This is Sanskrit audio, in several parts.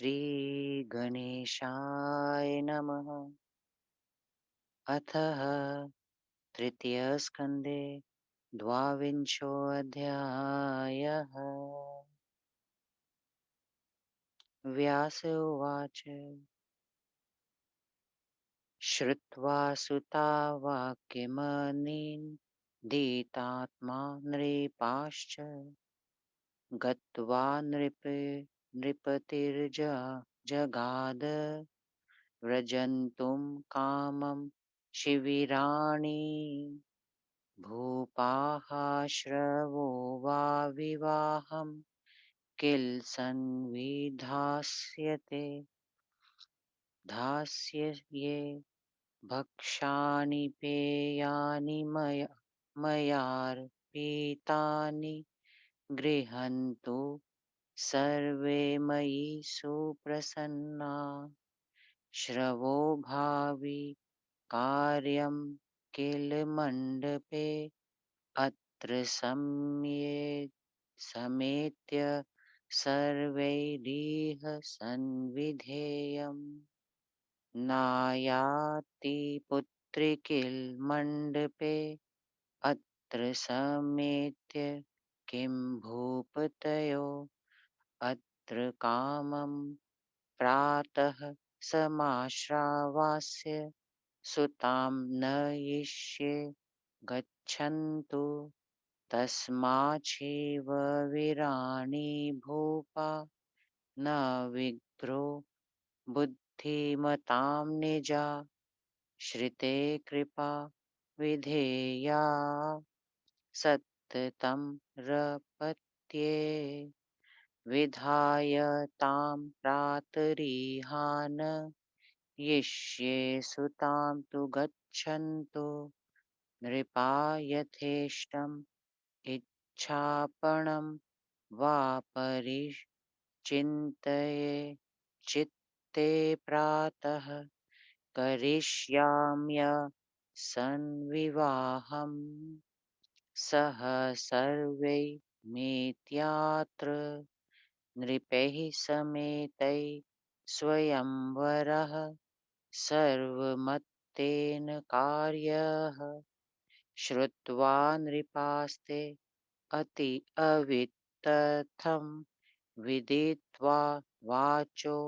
श्रीगणेशाय नमः। अथ तृतीयस्कन्धे द्वाविंशोऽध्यायः। व्यास उवाच। श्रुत्वा सुता वाक्यमनीन्द्येतात्मा नृपाश्च गत्वा नृपतिर्जगाद व्रजन्तुं कामं शिविराणि। भूपाः श्रवो वा विवाहं किल संविधास्यते धास्यये भक्षानि पेयानि मयार्पितानि गृह्णन्तु सर्वे मयि सुप्रसन्ना। श्रवो भावि कार्यं किल मण्डपे अत्र समेत्य सर्वैरिह संविधेयम्। नायाति पुत्री किल मण्डपे अत्र समेत्य किं भूपतयो अत्र कामं प्रातः समाश्रावास्य सुतां नयिष्ये गच्छन्तु तस्माच्छीव वीराणि भूपा न विग्रो बुद्धिमतां निजा श्रिते कृपा विधेया सत्तं रपत्ये विधाय तां प्रातरिहान यिष्ये सुतां तु गच्छन्तु नृपा यथेष्टम् इच्छापणं वा परिचिन्तये चित्ते प्रातः करिष्याम्य सन्विवाहम् सह सर्वै मेत्यात्र नृपैः समेतै स्वयंवरः सर्वमत्तेन कार्यः श्रुत्वा नृपास्ते अति अवित्तथं विदित्वा वाचो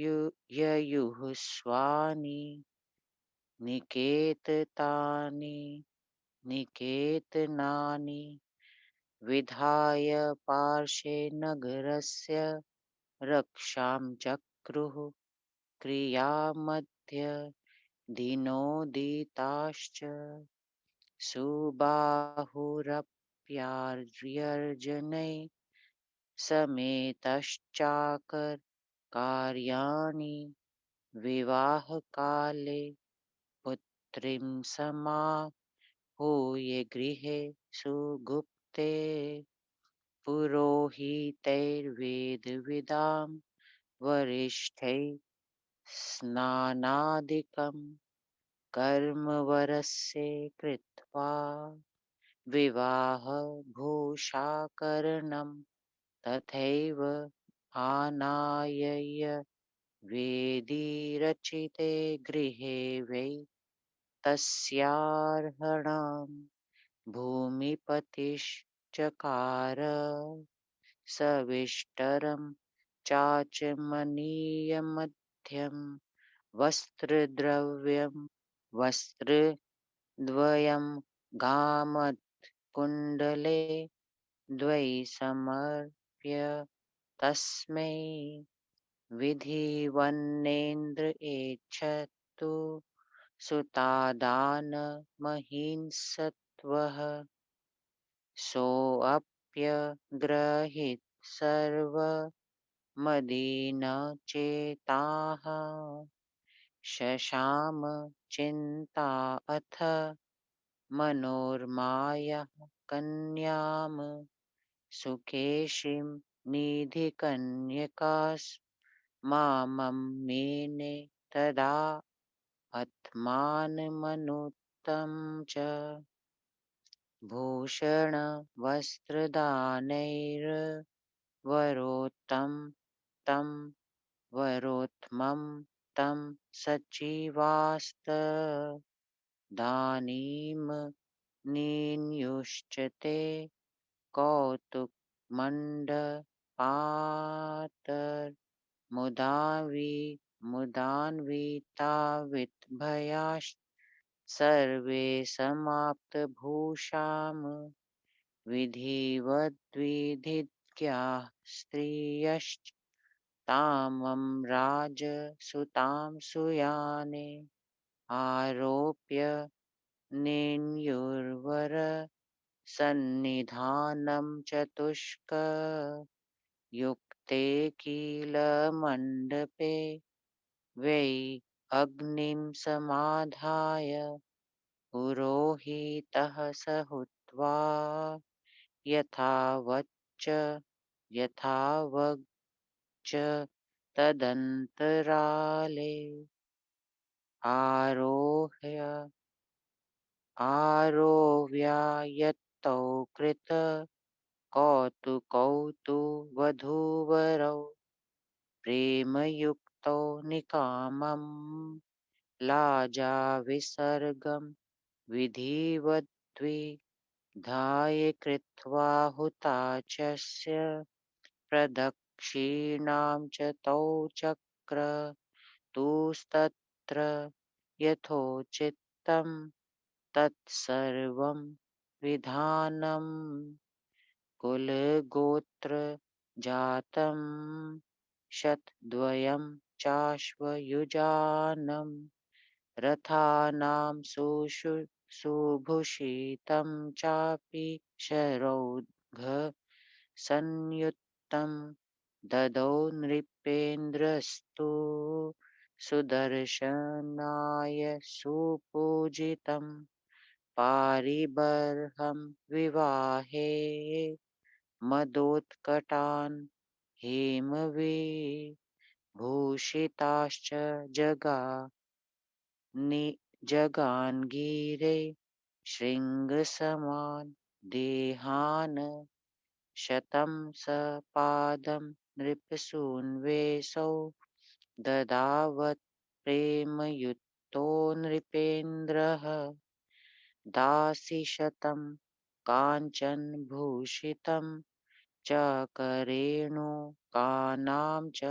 ययुः स्वानि निकेतनानि विधाय पार्श्वे नगरस्य रक्षां चक्रुः क्रियामध्य दिनोदिताश्च सुबाहुरप्यार्यर्जनैः समेतश्चाकर्कार्याणि विवाहकाले पुत्रीं समाहूय गृहे सुगुप्ते पुरोहितैर्वेदविदां वरिष्ठैः स्नानादिकं कर्म वरस्य कृत्वा विवाहभूषाकरणं तथैव आनाय्य वेदीरचिते गृहे वै तस्यार्हणां भूमिपतिश्चकार सविष्टरं चाचमनीयमध्यं वस्त्रद्वयं गामत्कुण्डले द्वै समर्प्य तस्मै विधिवन्नेन्द्र एच्छतु सुतादानमहिंसत्वः सोऽप्यग्रहीत सर्वमदीनचेताः शशाम चिन्ता अथ मनोर्मायाः कन्याम् सुकेशीं निधिकन्यकास्मामम्मेने तदा आत्मानमनुत्तं च भूषणवस्त्रदानैर्वरोत्तं तं वरोत्मं तं सचिवास्त दानीं नीन्युश्च ते कौतुकमण्डपातमुदावि मुदान्विताविद्भयाश्च सर्वे समाप्तभूषाम् विधिवद्विधिज्ञाः स्त्रियश्च तामं राजसुतां सुयाने आरोप्य नेन्युर्वरसन्निधानं चतुष्कयुक्ते किलमण्डपे वै अग्निं समाधाय पुरोहितः स हुत्वा यथावच्च यथावच्च तदन्तराले आरोह्य आरोव्यायत्तौ कृत कौतुकौ तु वधूवरौ प्रेमयुक्तौ निकामम् लाजाविसर्गं विधिवद्विधाय कृत्वा हुताचस्य प्रदक्षिणां च तौ चक्रतुस्तत्र यथोचितं तत्सर्वं विधानम् कुलगोत्रजातं शतद्वयं चाश्वयुजानं रथानां सुभूषितं चापि शरौघसंयुक्तं ददौ नृपेन्द्रस्तु सुदर्शनाय सुपूजितं पारिबर्हं विवाहे मदोत्कटान् हेमविभूषिताश्च जगान्गिरे शृङ्गसमान् देहान् शतं सपादं नृपसून्वेषौ ददावत् प्रेमयुक्तो नृपेन्द्रः दासीशतं काञ्चनभूषितं च करेणुकानां च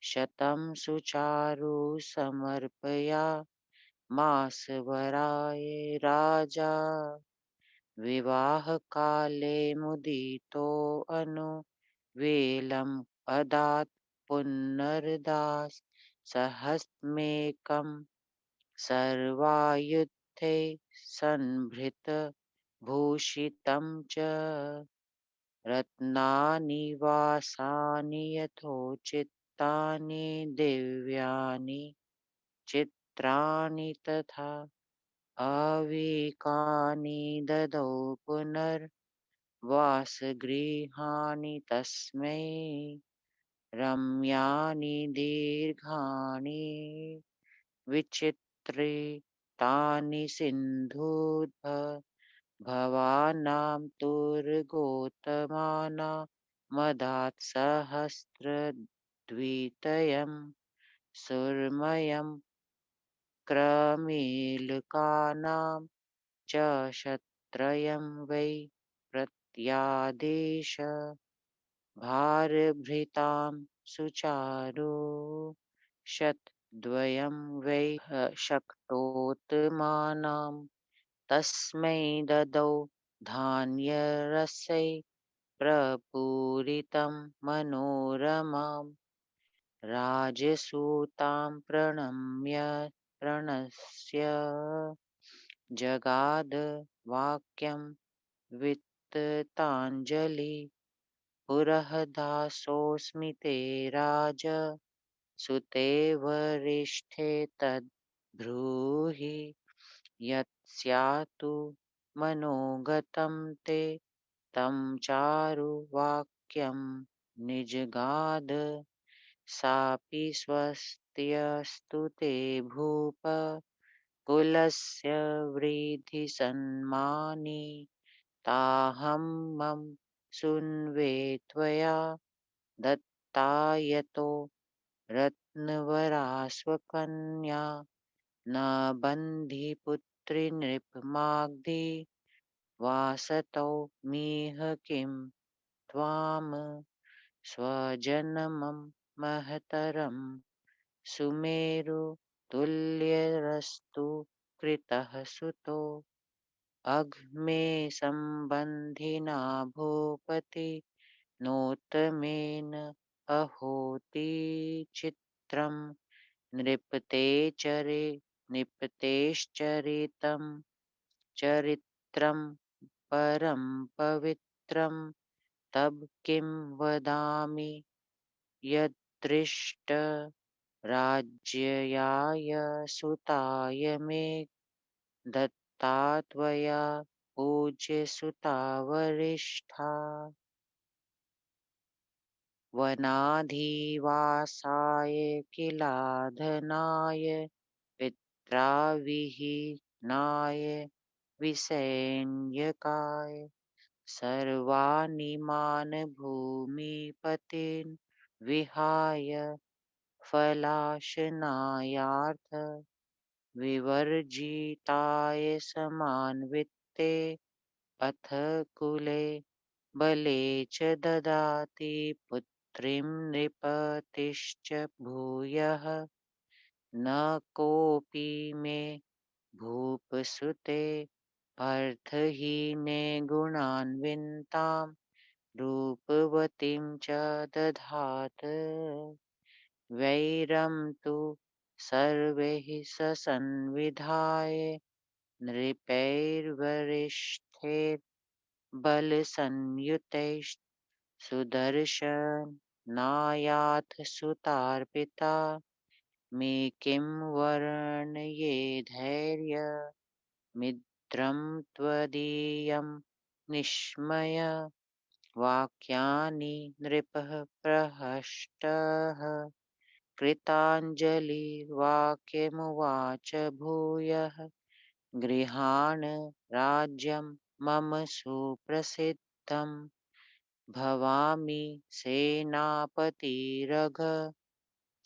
शतं सुचारु समर्पयामासवराय राजा विवाहकाले मुदितोऽनुवेलम् अदात् पुनर्दास् सहस्मेकं सर्वायुधे संभृतभूषितं च रत्नानि वासानि यथोचितानि दिव्यानि चित्राणि तथा अविकानि ददौ पुनर्वासगृहाणि तस्मै रम्याणि दीर्घाणि विचित्रितानि भवानां तुर्गोतमानामदात्सहस्रद्वितयं सुरमयं क्रमीलकानां च शतत्रयं वै प्रत्यादेश भारभृतां सुचारु शतद्वयं वै शक्तोत्तमानां तस्मै ददौ धान्यरसै प्रपूरितं मनोरमां राजसूतां प्रणम्य प्रणस्य जगाद वाक्यं वित्ताञ्जलि पुरः दासोऽस्मि ते राज सुते वरिष्ठे तद्ब्रूहि यत्स्यात्तु मनोगतं ते तं चारु वाक्यं निजगाद सापि स्वस्त्यस्तु ते भूप कुलस्य वृद्धिसन्मानि ताहं मम सुन्वे त्वया दत्ता यतो रत्नवरास्वकन्या न बन्धिपुत्रि नृपमाग्धि वासतौ मिह किं त्वां स्वजनमं महतरं सुमेरु तुल्यरस्तु कृतः सुतो अघ्मे सम्बन्धिना भूपति नोत्तमेन अहोति चित्रं नृपतेश्चरितं चरित्रं परं पवित्रं तब किं वदामि यदृष्ट राज्याय सुताय मे दत्ता त्वया पूज्यसुता वरिष्ठा वनाधिवासाय किलाधनाय पित्राविहीनाय विसैन्यकाय सर्वानिमान् भूमिपतिन् विहाय फलाशनायार्थ विवर्जिताय समान्विते अथ कुले बले च ददाति पुत्रीं नृपतिश्च भूयः न कोऽपि मे भूपसुते अर्थहीने गुणान्वितां रूपवतीं च दधात वैरं तु सर्वैः ससंविधाय नृपैर्वरिष्ठैर्बलसंयुतैः सुदर्शनायाथ सुतार्पिता मे किं वर्णयेधैर्यमिद्रं त्वदीयं निश्मय वाक्यानि नृपः प्रहष्टः कृताञ्जलिर्वाक्यमुवाच भूयः गृहाण राज्यं मम सुप्रसिद्धं भवामि सेनापतिरघ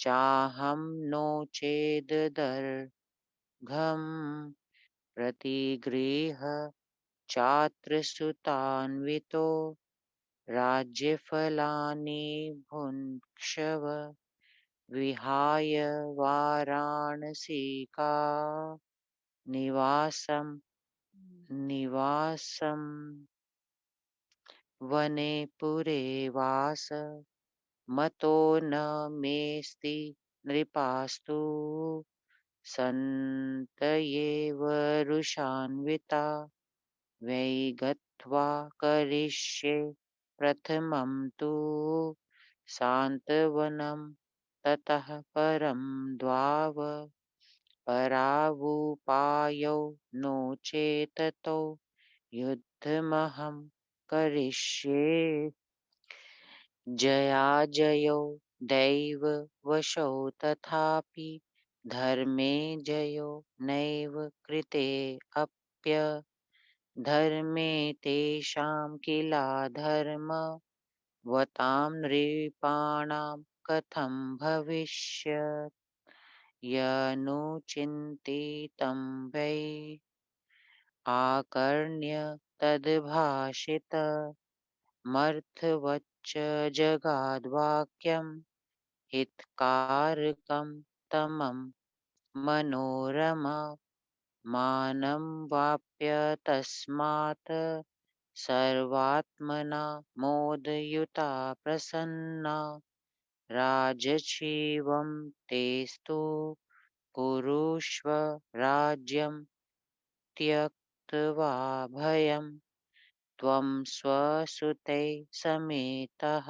चाहं नो चेदर्घं प्रतिगृह्य चात्र सुतान्वितो राज्यफलानि भुङ्क्षव विहाय वाराणसीका निवासं निवासं वने पुरे वास मतो न मेऽस्ति नृपास्तु सन्तये वरुषान्विता वै गत्वा करिष्ये प्रथमं तु सान्त्वनं ततः परं द्वाव परावुपायौ नो चेततो युद्धमहं करिष्ये जयाजयौ दैव वशौ तथापि धर्मे जयो नैव कृतेऽप्यधर्मे तेषां किलाधर्मवतां नृपाणां कथं भविष्यत् यनुचिन्तितं वै आकर्ण्य तद्भाषितमर्थवच्च जगाद्वाक्यं हितकारकं तमं मनोरमा मानं वाप्य तस्मात् सर्वात्मना मोदयुता प्रसन्ना राजजीवं तेस्तु कुरुष्व राज्यं त्यक्त्वा भयं त्वं स्वसुतैः समेतः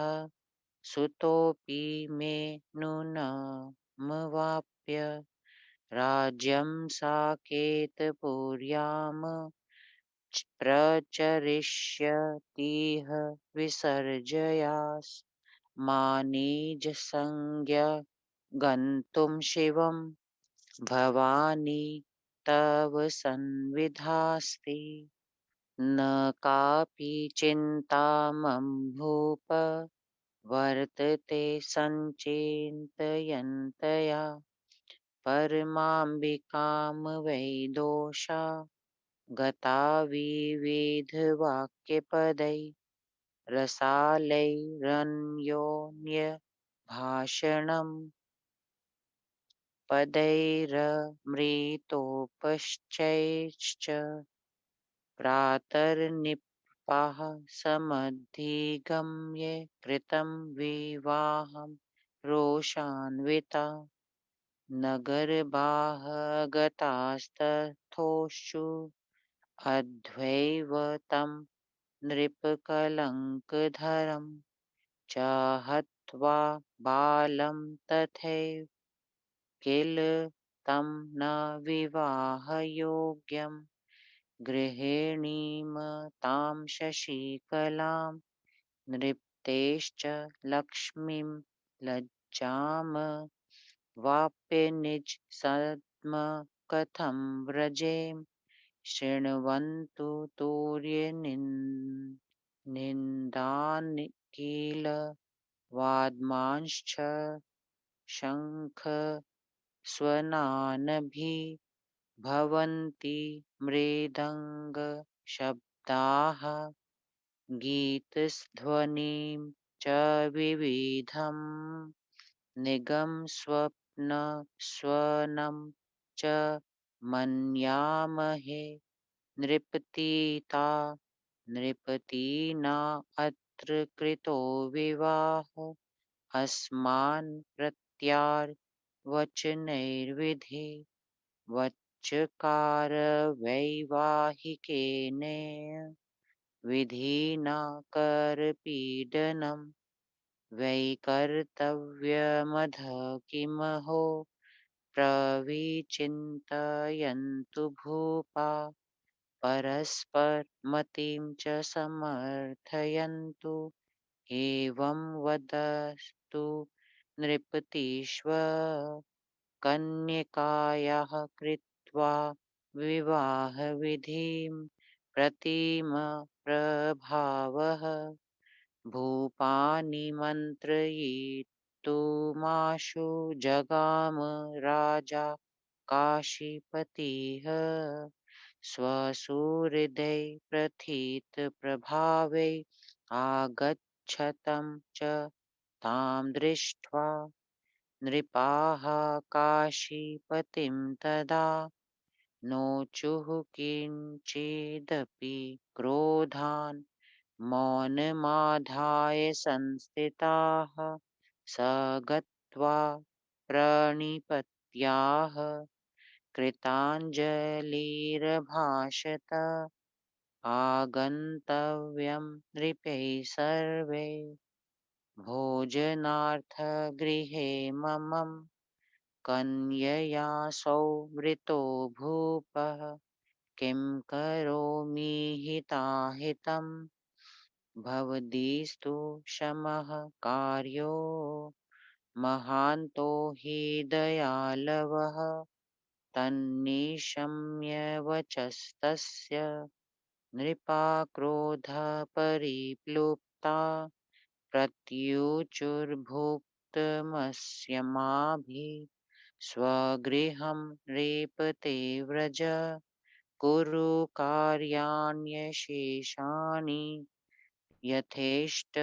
सुतोऽपि मे नूनमवाप्य राज्यं साकेतपुर्यां प्रचरिष्यतीह विसर्जयास्मान्निजसंज्ञ गन्तुं शिवं भवानी तव संविधास्ति न कापि चिन्ता मम भूप वर्तते सञ्चिन्तयन्तया परमाम्बिकां वै दोषा गता विविधवाक्यपदैः रसालैरन्योन्यभाषणम् पदैरमृतोपश्चैश्च प्रातर्निपाः समधिगम्य कृतं विवाहं रोषान्विता नगरबाहगतास्तथोषु अध्वैव तं नृपकलङ्कधरं च हत्वा बालं तथैव किल तं न विवाहयोग्यं गृहिणीमतां शशिकलां नृप्तेश्च लक्ष्मीं लज्जाम वाप्य निजसद्मकथं व्रजेम शृण्वन्तु तुर्यनिन्दानि किल वाद्मांश्च शङ्खस्वनानभिः भवन्ति मृदङ्गशब्दाः गीतध्वनिं च विविधम् निगमस्वप्नस्वनं च मन्यामहे नृपतिता नृपतिना अत्र कृतो विवाहः अस्मान् प्रत्यार्वचनैर्विधि वच्चकारवैवाहिकेन विधिना करपीडनं वै कर्तव्यमध किमहो प्रविचिन्तयन्तु भूपा परस्परमतिं च समर्थयन्तु एवं वदस्तु नृपतीश्व कन्यकायाः कृत्वा विवाहविधिं प्रतिमप्रभावः भूपानिमन्त्रयितुमाशु जगाम राजा काशीपतिः स्वसुहृदै प्रथितप्रभावै आगच्छतं च तां दृष्ट्वा नृपाः काशीपतिं तदा नोचुः किञ्चिदपि क्रोधान् मौनमाधाय संस्थिताः स गत्वा प्रणिपत्याः कृताञ्जलिरभाषत आगन्तव्यं नृपैः सर्वे भोजनार्थगृहे मम कन्यया सौवृतो भूपः किं करोमि हिताहितं भवदीस्तु क्षमः कार्यो महान्तो हि दयालवः तन्निशम्य वचस्तस्य नृपा क्रोधपरिप्लुप्ता प्रत्युचुर्भुक्तमस्यमाभिः स्वगृहं नृपते व्रज कुरु कार्याण्यशेषाणि यथेष्ट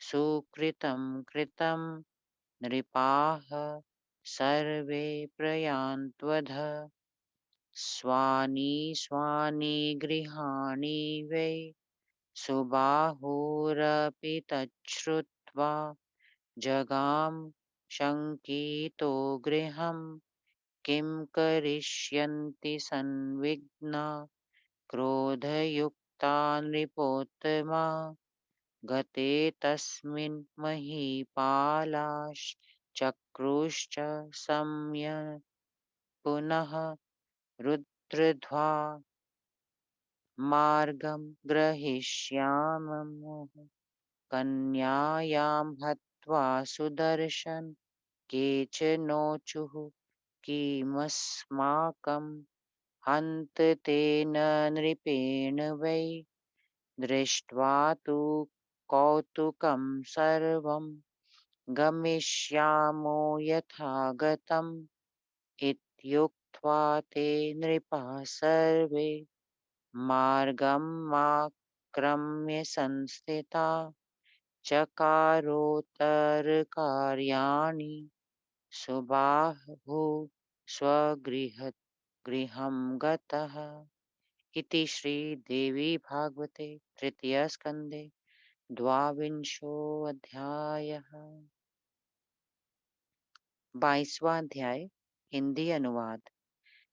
सुकृतं कृतं नृपाः सर्वे प्रयान्त्वध स्वानि स्वानि गृहाणि वै सुबाहुरपि तच्छ्रुत्वा जगाम शङ्कितो गृहं किं करिष्यन्ति संविघ्ना क्रोधयुक्ता नृपोत्तमा गते तस्मिन् महीपालाश्चक्रुश्च सम्यक् पुनः रुद्रध्वा मार्गं ग्रहीष्यामः कन्यायां हत्वा सुदर्शन केचनोचुः किमस्माकं हन्त तेन नृपेण वै दृष्ट्वा तु कौतुकं सर्वं गमिष्यामो यथा गतम् इत्युक्त्वा ते नृपः सर्वे मार्गमाक्रम्य संस्थिता चकारोत्तरकार्याणि सुबाहु गृहं गतः। इति श्रीदेवी भागवते तृतीयस्कन्धे द्वाविंशोऽध्यायः। 22वां अध्याय। हिंदी अनुवाद।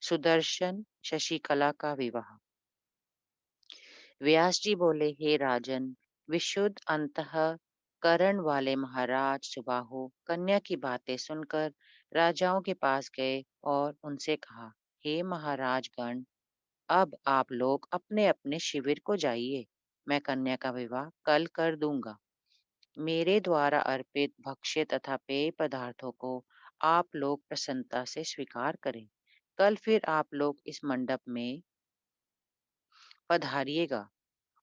सुदर्शन शशिकला का विवाह। व्यास जी बोले, हे राजन, विशुद्ध अंतःकरण वाले महाराज सुबाहु कन्या की बातें सुनकर राजाओं के पास गए और उनसे कहा, हे महाराज गण, अब आप लोग अपने अपने शिविर को जाइए। मैं कन्या का विवाह कल कर दूंगा। मेरे द्वारा अर्पित भक्ष्य तथा पेय पदार्थों को आप लोग प्रसन्नता से स्वीकार करें। कल फिर आप लोग इस मंडप में पधारिएगा।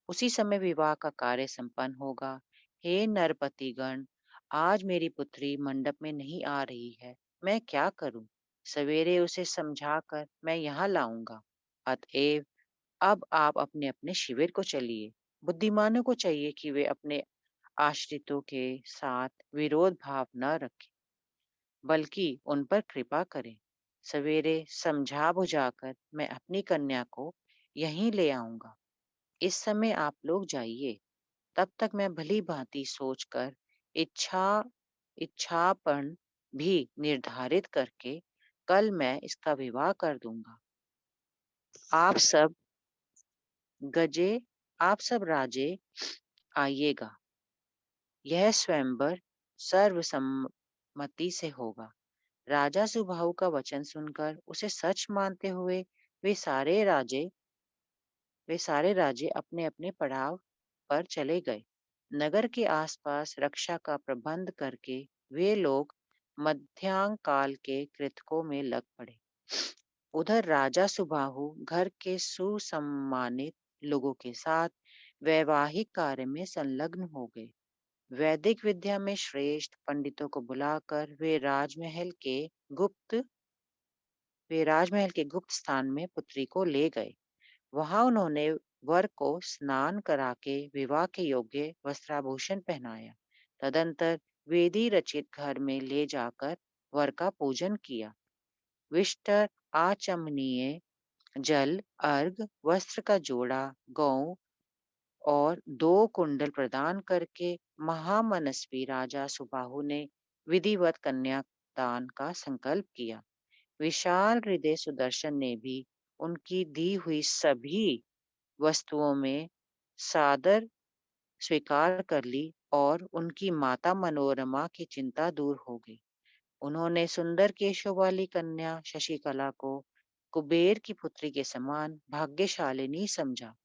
उसी समय विवाह का कार्य संपन्न होगा। हे नरपतिगण, आज मेरी पुत्री मंडप में नहीं आ रही है, मैं क्या करूं? सवेरे उसे समझाकर मैं यहाँ लाऊंगा। अतएव अब आप अपने अपने शिविर को चलिए। बुद्धिमानों को चाहिए कि वे अपने आश्रितों के साथ विरोध भाव न रखें, बल्कि उन पर कृपा करें। सवेरे समझा बुझाकर मैं अपनी कन्या को यहीं ले आऊंगा। इस समय आप लोग जाइए। तब तक मैं भली भांति सोचकर इच्छा इच्छापन भी निर्धारित करके कल मैं इसका विवाह कर दूंगा। आप सब गजे आप सब राजे आइएगा। यह स्वयंवर सर्वसम्मति से होगा। राजा सुबाहु का वचन सुनकर उसे सच मानते हुए वे सारे राजे वे सारे राजे अपने अपने पड़ाव पर चले गए। नगर के आसपास रक्षा का प्रबंध करके वे लोग मध्यांग काल के कृतकों में लग पड़े। उधर राजा सुबाहु घर के सुसम्मानित लोगों के साथ वैवाहिक कार्य में संलग्न हो गए। वैदिक विद्या में श्रेष्ठ पंडितों को बुलाकर वे राजमहल के गुप्त स्थान में पुत्री को ले गए। वहां उन्होंने वर को स्नान करा के विवाह के योग्य वस्त्राभूषण पहनाया। तदंतर वेदी रचित घर में ले जाकर वर का पूजन किया। विष्टर आचमनीय जल, अर्घ, वस्त्र का जोड़ा, गौ और 2 कुंडल प्रदान करके महामनस्वी राजा सुबाहु ने विधिवत कन्यादान का संकल्प किया। विशाल हृदय सुदर्शन ने भी उनकी दी हुई सभी वस्तुओं में सादर स्वीकार कर ली और उनकी माता मनोरमा की चिंता दूर हो गई। उन्होंने सुंदर केशों वाली कन्या शशिकला को कुबेर की पुत्री के समान भाग्यशालिनी समझा।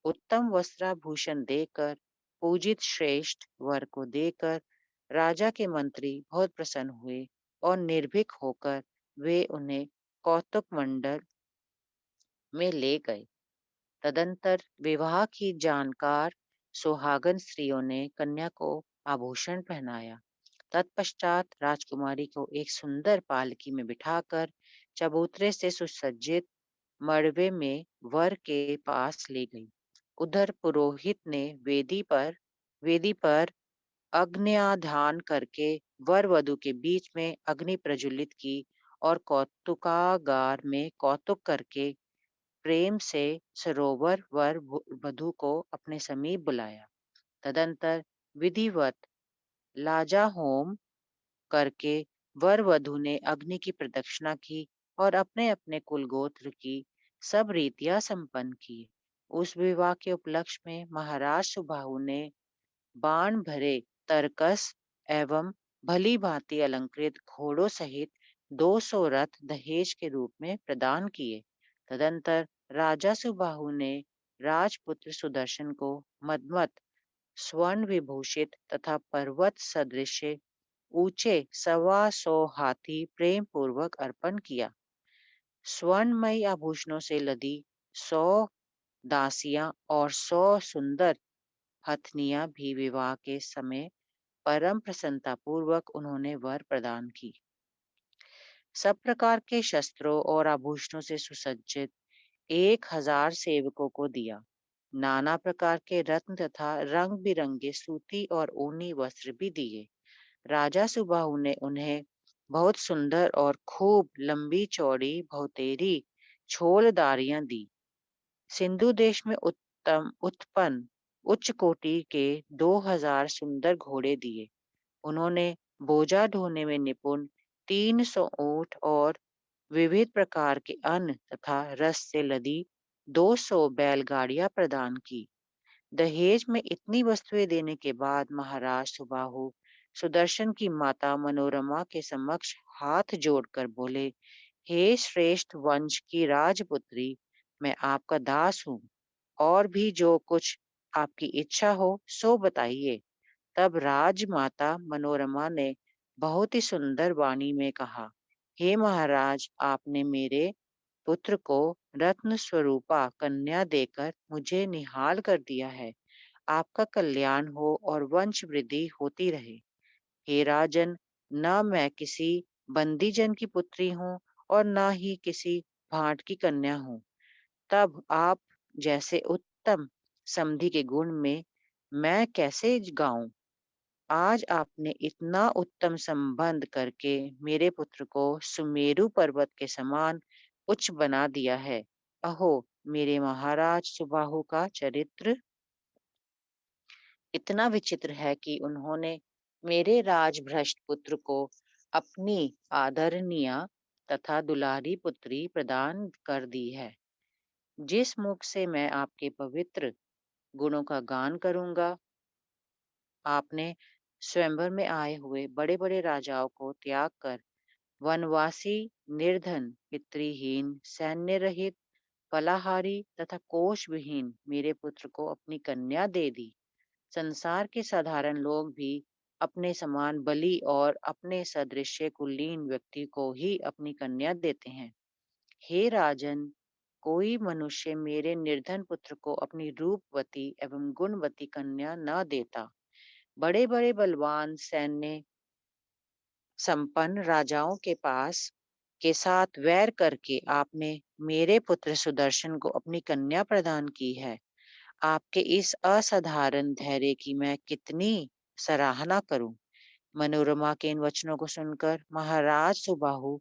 उत्तम वस्त्राभूषण देकर, पूजित श्रेष्ठ वर को देकर राजा के मंत्री बहुत प्रसन्न हुए और निर्भीक होकर वे उन्हें कौतुक मंडल में ले गए। तदंतर विवाह की जानकार सुहागन स्त्रियों ने कन्या को आभूषण पहनाया। तत्पश्चात राजकुमारी को एक सुंदर पालकी में बिठाकर चबूतरे से सुसज्जित मड़वे में वर के पास ले गई। उधर पुरोहित ने वेदी पर अग्न्याधान करके वर वधु के बीच में अग्नि प्रज्वलित की और कौतुकागार में कौतुक करके प्रेम से सरोवर वर वधु को अपने समीप बुलाया। तदंतर विधिवत लाजा होम करके वर वधु ने अग्नि की प्रदक्षिणा की और अपने अपने कुल गोत्र की सब रीतियां संपन्न की। उस विवाह के उपलक्ष्य में महाराज सुबाहु ने बाण भरे तरकस एवं भली भांति अलंकृत घोड़ों सहित 200 रथ दहेज के रूप में प्रदान किए। तदंतर राजा सुबाहु ने राजपुत्र सुदर्शन को मदमत स्वर्ण विभूषित तथा पर्वत सदृश ऊंचे 125 हाथी प्रेम पूर्वक अर्पण किया। स्वर्णमयी आभूषणों से लदी 100 दासियां और 100 सुंदर हथनियां भी विवाह के समय परम प्रसन्नता पूर्वक उन्होंने वर प्रदान की। सब प्रकार के शस्त्रों और आभूषणों से सुसज्जित 1,000 सेवकों को दिया। नाना प्रकार के रत्न तथा रंग बिरंगे सूती और ऊनी वस्त्र भी दिए। राजा सुबाहु ने उन्हें बहुत सुंदर और खूब लंबी चौड़ी बहुतेरी छोलदारियां दी। सिंधु देश में उत्पन्न उच्च कोटि के 2,000 सुंदर घोड़े दिए। उन्होंने बोझा ढोने में निपुण 300 ऊंट और विविध प्रकार के अन्न तथा रस से लदी 200 बैलगाड़ियां प्रदान की। दहेज में इतनी वस्तुएं देने के बाद महाराज सुबाहु सुदर्शन की माता मनोरमा के समक्ष हाथ जोड़कर बोले, हे श्रेष्ठ वंश की राजपुत्री, मैं आपका दास हूँ, और भी जो कुछ आपकी इच्छा हो सो बताइए। तब राजमाता मनोरमा ने बहुत ही सुंदर वाणी में कहा, हे महाराज, आपने मेरे पुत्र को रत्न स्वरूपा कन्या देकर मुझे निहाल कर दिया है। आपका कल्याण हो और वंश वृद्धि होती रहे। हे राजन, न मैं किसी बंदीजन की पुत्री हूँ और न ही किसी भाट की कन्या हूँ। तब आप जैसे उत्तम समधि के गुण में मैं कैसे गाऊं? आज आपने इतना उत्तम संबंध करके मेरे पुत्र को सुमेरु पर्वत के समान उच्च बना दिया है। अहो, मेरे महाराज सुबाहु का चरित्र इतना विचित्र है कि उन्होंने मेरे राजभ्रष्ट पुत्र को अपनी आदरणीय तथा दुलारी पुत्री प्रदान कर दी है। जिस मुख से मैं आपके पवित्र गुणों का गान करूंगा, आपने स्वयंवर में आए हुए बड़े बड़े राजाओं को त्याग कर वनवासी, निर्धन, पितृहीन, सैन्य रहित, फलाहारी तथा कोष विहीन मेरे पुत्र को अपनी कन्या दे दी। संसार के साधारण लोग भी अपने समान बलि और अपने सदृश कुलीन व्यक्ति को ही अपनी कन्या देते हैं। हे राजन, कोई मनुष्य मेरे निर्धन पुत्र को अपनी रूपवती एवं गुणवती कन्या न देता। बड़े बड़े बलवान सैन्य संपन्न राजाओं के पास के साथ वैर करके आपने मेरे पुत्र सुदर्शन को अपनी कन्या प्रदान की है। आपके इस असाधारण धैर्य की मैं कितनी सराहना करूं। मनोरमा के इन वचनों को सुनकर महाराज सुबाहु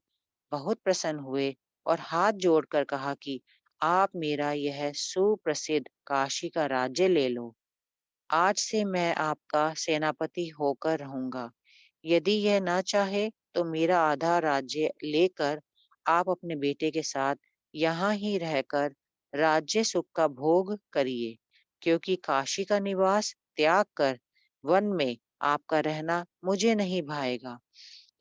बहुत प्रसन्न हुए और हाथ जोड़कर कहा कि आप मेरा यह सुप्रसिद्ध काशी का राज्य ले लो। आज से मैं आपका सेनापति होकर रहूंगा। यदि यह न चाहे तो मेरा आधा राज्य लेकर आप अपने बेटे के साथ यहाँ ही रहकर राज्य सुख का भोग करिए, क्योंकि काशी का निवास त्याग कर वन में आपका रहना मुझे नहीं भाएगा।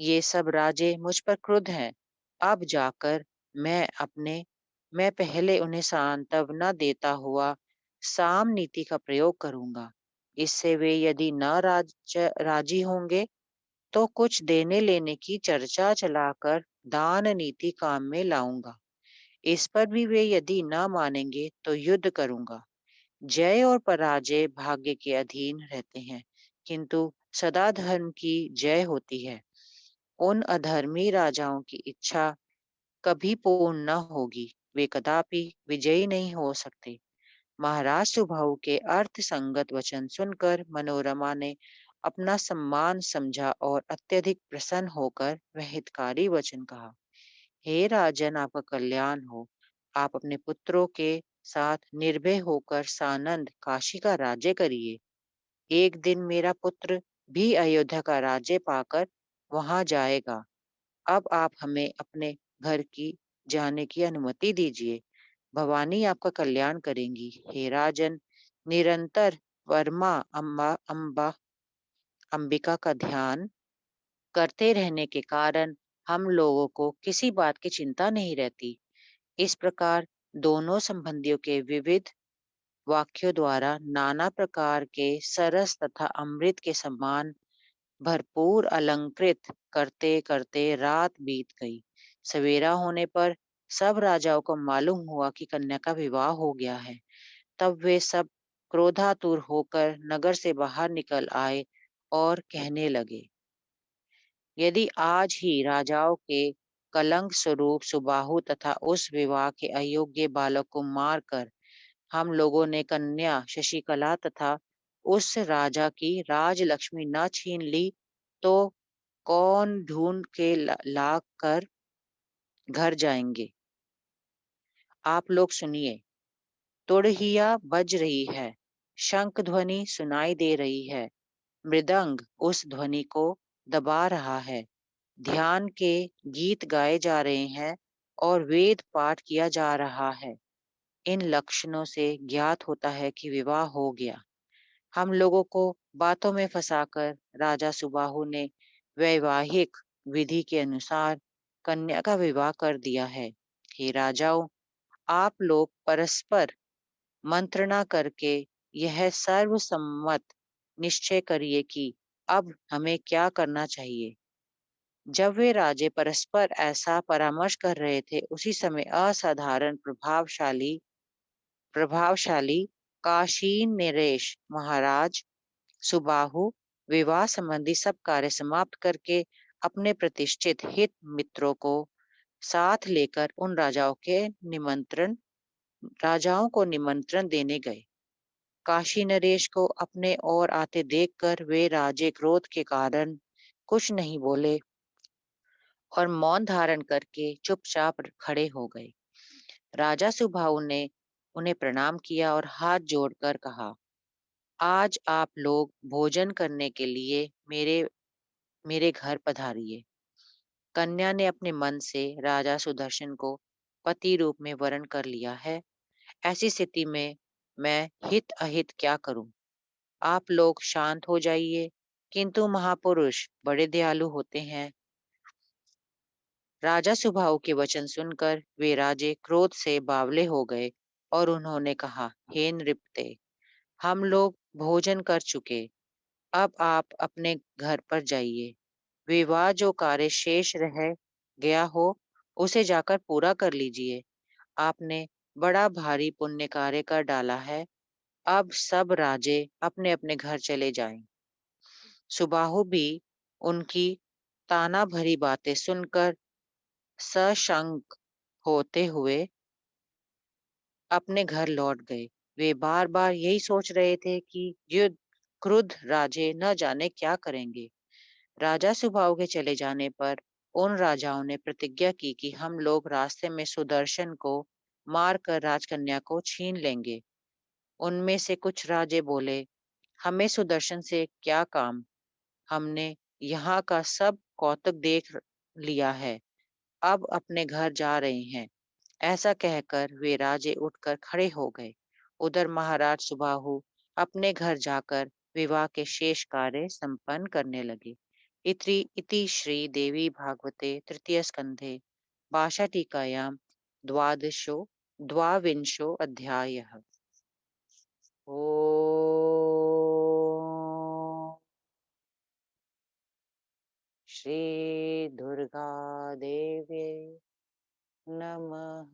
ये सब राजे मुझ पर क्रुद्ध हैं। अब जाकर मैं पहले उन्हें सांत्वना देता हुआ साम नीति का प्रयोग करूंगा। इससे वे यदि न राजी होंगे तो कुछ देने लेने की चर्चा चलाकर दान नीति काम में लाऊंगा। इस पर भी वे यदि न मानेंगे तो युद्ध करूंगा। जय और पराजय भाग्य के अधीन रहते हैं, किंतु सदा धर्म की जय होती है। उन अधर्मी राजाओं की इच्छा कभी पूर्ण न होगी, वे कदापि विजयी नहीं हो सकते। महाराज सुबाहु के अर्थ संगत वचन सुनकर मनोरमा ने अपना सम्मान समझा और अत्यधिक प्रसन्न होकर वह हितकारी वचन कहा, हे राजन, आपका कल्याण हो। आप अपने पुत्रों के साथ निर्भय होकर सानंद काशी का राज्य करिए। एक दिन मेरा पुत्र भी अयोध्या का राज्य पाकर वहां जाएगा। अब आप हमें अपने घर की जाने की अनुमति दीजिए। भवानी आपका कल्याण करेंगी। हे राजन, निरंतर वर्मा अंबिका का ध्यान करते रहने के कारण हम लोगों को किसी बात की चिंता नहीं रहती। इस प्रकार दोनों संबंधियों के विविध वाक्यों द्वारा नाना प्रकार के सरस तथा अमृत के समान भरपूर अलंकृत करते करते रात बीत गई। सवेरा होने पर सब राजाओं को मालूम हुआ कि कन्या का विवाह हो गया है। तब वे सब क्रोधातुर होकर नगर से बाहर निकल आए और कहने लगे, यदि आज ही राजाओं के कलंक स्वरूप सुबाहु तथा उस विवाह के अयोग्य बालक को मारकर हम लोगों ने कन्या शशिकला तथा उस राजा की राजलक्ष्मी न छीन ली, तो कौन ढूंढ के ला कर घर जाएंगे। आप लोग सुनिए, तुड़हिया बज रही है, शंख ध्वनि सुनाई दे रही है, मृदंग उस ध्वनि को दबा रहा है, ध्यान के गीत गाए जा रहे हैं और वेद पाठ किया जा रहा है। इन लक्षणों से ज्ञात होता है कि विवाह हो गया। हम लोगों को बातों में फंसाकर राजा सुबाहु ने वैवाहिक विधि के अनुसार कन्या का विवाह कर दिया है। हे राजाओं, आप लोग परस्पर मंत्रणा करके यह सर्वसम्मत निश्चय करिए कि अब हमें क्या करना चाहिए। जब वे राजे परस्पर ऐसा परामर्श कर रहे थे, उसी समय असाधारण प्रभावशाली काशीन नरेश महाराज सुबाहु विवाह संबंधी सब कार्य समाप्त करके अपने प्रतिष्ठित हित मित्रों को साथ लेकर उन राजाओं को निमंत्रण देने गए। काशी नरेश को अपने ओर आते देखकर वे राजे क्रोध के कारण कुछ नहीं बोले और मौन धारण करके चुपचाप खड़े हो गए। राजा सुबाहु ने उन्हें प्रणाम किया और हाथ जोड़कर कहा, आज आप लोग भोजन करने के लिए मेरे मेरे घर पधारिए। कन्या ने अपने मन से राजा सुदर्शन को पति रूप में वरण कर लिया है। ऐसी स्थिति में मैं हित अहित क्या करूं? आप लोग शांत हो जाइए। किंतु महापुरुष बड़े दयालु होते हैं। राजा सुबाहु के वचन सुनकर वे राजे क्रोध से बावले हो गए और उन्होंने कहा, हे नृपते, हम लोग भोजन कर चुके, अब आप अपने घर पर जाइए। विवाह जो कार्य शेष रह गया हो, उसे जाकर पूरा कर लीजिए। आपने बड़ा भारी पुण्य कार्य कर डाला है। अब सब राजे अपने अपने घर चले जाएं। सुबाहु भी उनकी ताना भरी बातें सुनकर सशंक होते हुए अपने घर लौट गए। वे बार बार यही सोच रहे थे कि युद्ध क्रुद्ध राजे न जाने क्या करेंगे। राजा सुबाहु के चले जाने पर उन राजाओं ने प्रतिज्ञा की कि हम लोग रास्ते में सुदर्शन को मारकर राजकन्या को छीन लेंगे। उनमें से कुछ राजे बोले, हमें सुदर्शन से क्या काम, हमने यहाँ का सब कौतुक देख लिया है, अब अपने घर जा रहे हैं। ऐसा कहकर वे राजे उठकर खड़े हो गए। उधर महाराज सुबाहु अपने घर जाकर विवाह के शेष कार्य संपन्न करने लगे। इति श्री देवी भागवते तृतीय स्कंधे भाषाटीकायां द्वादशो द्वाविंशो अध्यायः। ओम श्री दुर्गा देवी नमः।